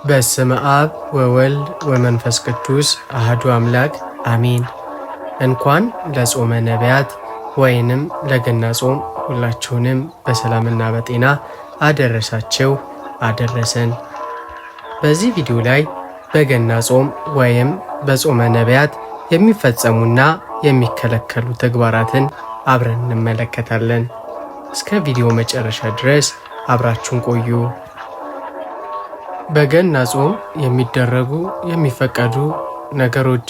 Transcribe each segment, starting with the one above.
በስመ አብ ወወልድ ወመንፈስ ቅዱስ አሐዱ አምላክ አሜን። እንኳን ለጾመ ነቢያት ወይንም ለገና ጾም ሁላችሁንም በሰላምና በጤና አደረሳችሁ አደረሰን። በዚህ ቪዲዮ ላይ በገና ጾም ወይም በጾመ ነቢያት የሚፈጸሙና የሚከለከሉ ተግባራትን አብረን እንመለከታለን። እስከ ቪዲዮ መጨረሻ ድረስ አብራችሁን ቆዩ። በገና ጾም የሚደረጉ የሚፈቀዱ ነገሮች፣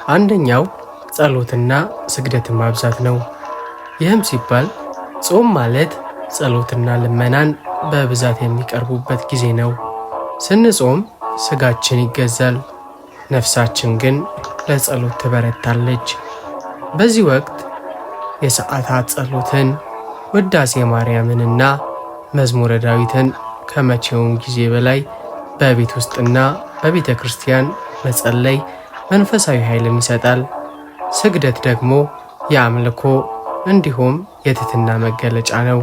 አንደኛው ጸሎትና ስግደትን ማብዛት ነው። ይህም ሲባል ጾም ማለት ጸሎትና ልመናን በብዛት የሚቀርቡበት ጊዜ ነው። ስንጾም ስጋችን ይገዛል፣ ነፍሳችን ግን ለጸሎት ትበረታለች። በዚህ ወቅት የሰዓታት ጸሎትን፣ ውዳሴ ማርያምንና መዝሙረ ዳዊትን ከመቼውም ጊዜ በላይ በቤት ውስጥና በቤተ ክርስቲያን መጸለይ መንፈሳዊ ኃይልን ይሰጣል። ስግደት ደግሞ የአምልኮ እንዲሁም የትሕትና መገለጫ ነው።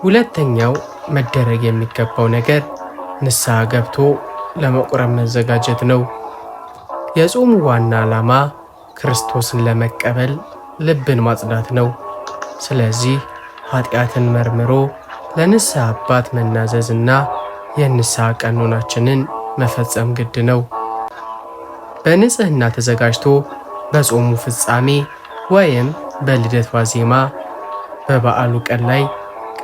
ሁለተኛው መደረግ የሚገባው ነገር ንስሐ ገብቶ ለመቁረብ መዘጋጀት ነው። የጾሙ ዋና ዓላማ ክርስቶስን ለመቀበል ልብን ማጽዳት ነው። ስለዚህ ኃጢአትን መርምሮ ለንስሐ አባት መናዘዝና የንስሐ ቀኖናችንን መፈጸም ግድ ነው። በንጽህና ተዘጋጅቶ በጾሙ ፍጻሜ ወይም በልደት ዋዜማ በበዓሉ ቀን ላይ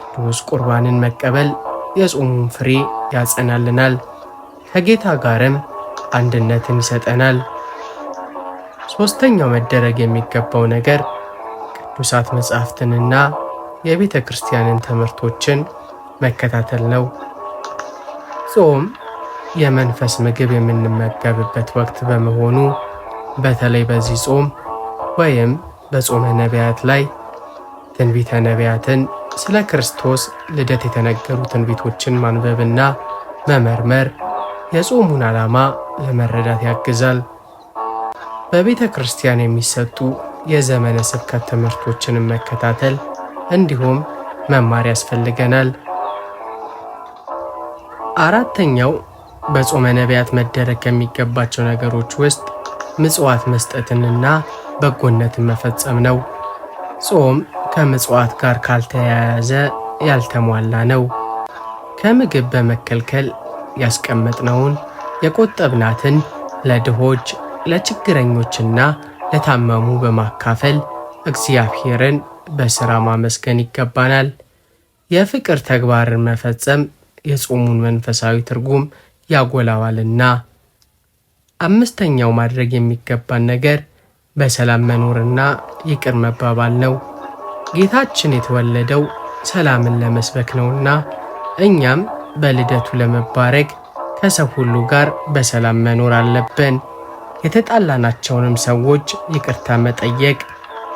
ቅዱስ ቁርባንን መቀበል የጾሙን ፍሬ ያጸናልናል፣ ከጌታ ጋርም አንድነትን ይሰጠናል። ሦስተኛው መደረግ የሚገባው ነገር ቅዱሳት መጻሕፍትንና የቤተ ክርስቲያንን ትምህርቶችን መከታተል ነው። ጾም የመንፈስ ምግብ የምንመገብበት ወቅት በመሆኑ በተለይ በዚህ ጾም ወይም በጾመ ነቢያት ላይ ትንቢተ ነቢያትን፣ ስለ ክርስቶስ ልደት የተነገሩ ትንቢቶችን ማንበብና መመርመር የጾሙን ዓላማ ለመረዳት ያግዛል። በቤተ ክርስቲያን የሚሰጡ የዘመነ ስብከት ትምህርቶችንም መከታተል እንዲሁም መማር ያስፈልገናል። አራተኛው በጾመ ነቢያት መደረግ ከሚገባቸው ነገሮች ውስጥ ምጽዋት መስጠትንና በጎነትን መፈጸም ነው። ጾም ከምጽዋት ጋር ካልተያያዘ ያልተሟላ ነው። ከምግብ በመከልከል ያስቀመጥነውን የቆጠብናትን ለድሆች ለችግረኞችና ለታመሙ በማካፈል እግዚአብሔርን በሥራ ማመስገን ይገባናል። የፍቅር ተግባርን መፈጸም የጾሙን መንፈሳዊ ትርጉም ያጎላዋልና። አምስተኛው ማድረግ የሚገባን ነገር በሰላም መኖርና ይቅር መባባል ነው። ጌታችን የተወለደው ሰላምን ለመስበክ ነውና እኛም በልደቱ ለመባረክ ከሰው ሁሉ ጋር በሰላም መኖር አለብን። የተጣላናቸውንም ሰዎች ይቅርታ መጠየቅ፣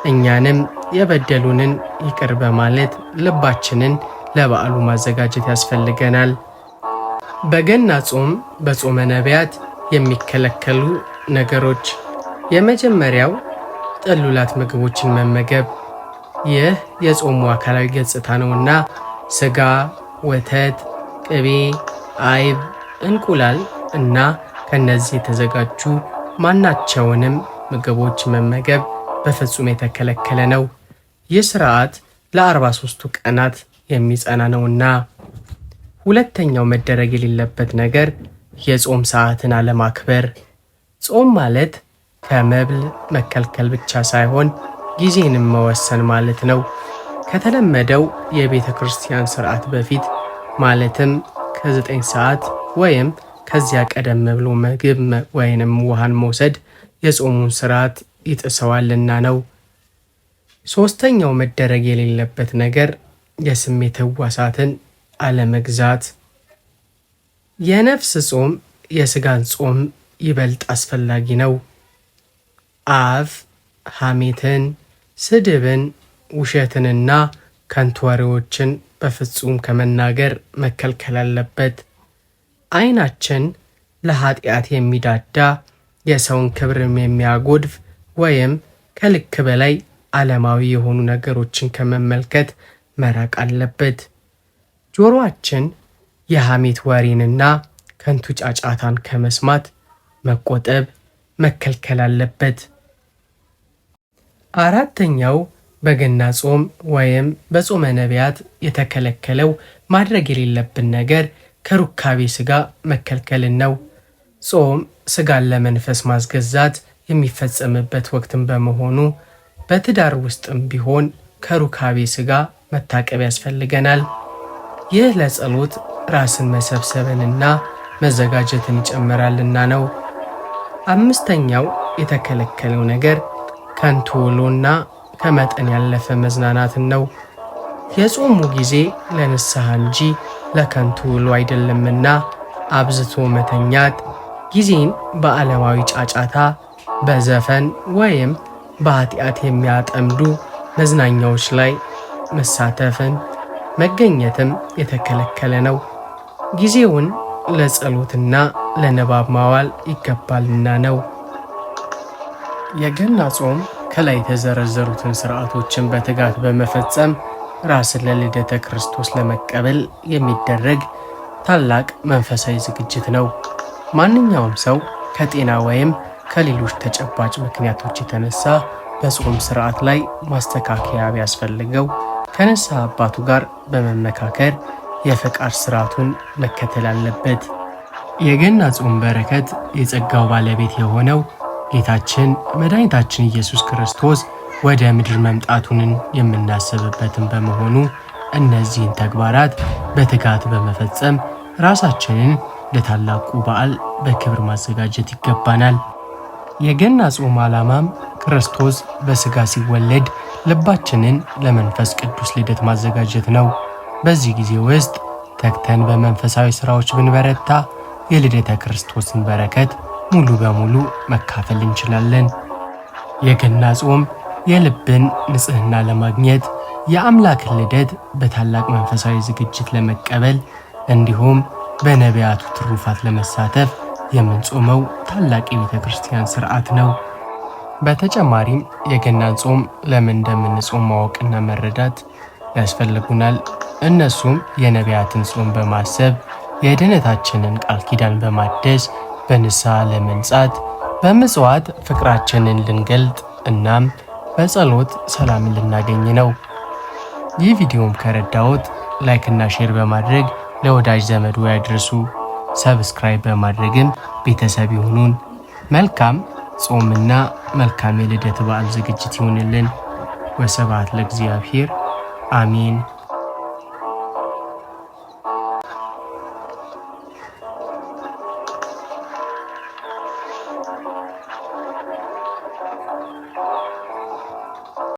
እኛንም የበደሉንን ይቅር በማለት ልባችንን ለበዓሉ ማዘጋጀት ያስፈልገናል። በገና ጾም በጾመ ነቢያት የሚከለከሉ ነገሮች፣ የመጀመሪያው ጥሉላት ምግቦችን መመገብ። ይህ የጾሙ አካላዊ ገጽታ ነውና ስጋ፣ ወተት፣ ቅቤ፣ አይብ፣ እንቁላል እና ከነዚህ የተዘጋጁ ማናቸውንም ምግቦች መመገብ በፍጹም የተከለከለ ነው። ይህ ሥርዓት ለ43ቱ ቀናት የሚጸና ነውና። ሁለተኛው መደረግ የሌለበት ነገር የጾም ሰዓትን አለማክበር። ጾም ማለት ከመብል መከልከል ብቻ ሳይሆን ጊዜንም መወሰን ማለት ነው። ከተለመደው የቤተ ክርስቲያን ሥርዓት በፊት ማለትም ከ9 ሰዓት ወይም ከዚያ ቀደም ብሎ ምግብ ወይንም ውሃን መውሰድ የጾሙን ሥርዓት ይጥሰዋልና ነው። ሦስተኛው መደረግ የሌለበት ነገር የስሜት ሕዋሳትን አለመግዛት። የነፍስ ጾም የሥጋን ጾም ይበልጥ አስፈላጊ ነው። አፍ ሐሜትን፣ ስድብን፣ ውሸትንና ከንቱ ወሬዎችን በፍጹም ከመናገር መከልከል አለበት። ዓይናችን ለኃጢአት የሚዳዳ የሰውን ክብርም የሚያጎድፍ ወይም ከልክ በላይ ዓለማዊ የሆኑ ነገሮችን ከመመልከት መራቅ አለበት። ጆሮአችን የሐሜት ወሬንና ከንቱ ጫጫታን ከመስማት መቆጠብ መከልከል አለበት። አራተኛው በገና ጾም ወይም በጾመ ነቢያት የተከለከለው ማድረግ የሌለብን ነገር ከሩካቤ ሥጋ መከልከልን ነው። ጾም ሥጋን ለመንፈስ ማስገዛት የሚፈጸምበት ወቅትም በመሆኑ በትዳር ውስጥም ቢሆን ከሩካቤ ሥጋ መታቀብ ያስፈልገናል። ይህ ለጸሎት ራስን መሰብሰብንና መዘጋጀትን ይጨምራልና ነው። አምስተኛው የተከለከለው ነገር ከንቱ ውሎና ከመጠን ያለፈ መዝናናትን ነው። የጾሙ ጊዜ ለንስሐ እንጂ ለከንቱ ውሎ አይደለምና አብዝቶ መተኛት፣ ጊዜን በዓለማዊ ጫጫታ፣ በዘፈን ወይም በኃጢአት የሚያጠምዱ መዝናኛዎች ላይ መሳተፍን መገኘትም የተከለከለ ነው። ጊዜውን ለጸሎትና ለንባብ ማዋል ይገባልና ነው። የገና ጾም ከላይ የተዘረዘሩትን ሥርዓቶችን በትጋት በመፈጸም ራስን ለልደተ ክርስቶስ ለመቀበል የሚደረግ ታላቅ መንፈሳዊ ዝግጅት ነው። ማንኛውም ሰው ከጤና ወይም ከሌሎች ተጨባጭ ምክንያቶች የተነሳ በጾም ሥርዓት ላይ ማስተካከያ ቢያስፈልገው ከንስሐ አባቱ ጋር በመመካከር የፈቃድ ሥርዓቱን መከተል አለበት። የገና ጾም በረከት የጸጋው ባለቤት የሆነው ጌታችን መድኃኒታችን ኢየሱስ ክርስቶስ ወደ ምድር መምጣቱንን የምናስብበትን በመሆኑ እነዚህን ተግባራት በትጋት በመፈጸም ራሳችንን ለታላቁ በዓል በክብር ማዘጋጀት ይገባናል። የገና ጾም ዓላማም ክርስቶስ በሥጋ ሲወለድ ልባችንን ለመንፈስ ቅዱስ ልደት ማዘጋጀት ነው። በዚህ ጊዜ ውስጥ ተግተን በመንፈሳዊ ሥራዎች ብንበረታ የልደተ ክርስቶስን በረከት ሙሉ በሙሉ መካፈል እንችላለን። የገና ጾም የልብን ንጽሕና ለማግኘት የአምላክን ልደት በታላቅ መንፈሳዊ ዝግጅት ለመቀበል እንዲሁም በነቢያቱ ትሩፋት ለመሳተፍ የምንጾመው ታላቅ የቤተ ክርስቲያን ሥርዓት ነው። በተጨማሪም የገናን ጾም ለምን እንደምንጾም ማወቅና መረዳት ያስፈልጉናል። እነሱም የነቢያትን ጾም በማሰብ የድኅነታችንን ቃል ኪዳን በማደስ በንስሐ ለመንጻት በምጽዋት ፍቅራችንን ልንገልጥ እናም በጸሎት ሰላምን ልናገኝ ነው። ይህ ቪዲዮም ከረዳዎት ላይክና ሼር በማድረግ ለወዳጅ ዘመዱ ያድርሱ። ሰብስክራይብ በማድረግም ቤተሰብ ይሁኑን። መልካም ጾምና መልካም የልደት በዓል ዝግጅት ይሁንልን። ወስብሐት ለእግዚአብሔር አሜን።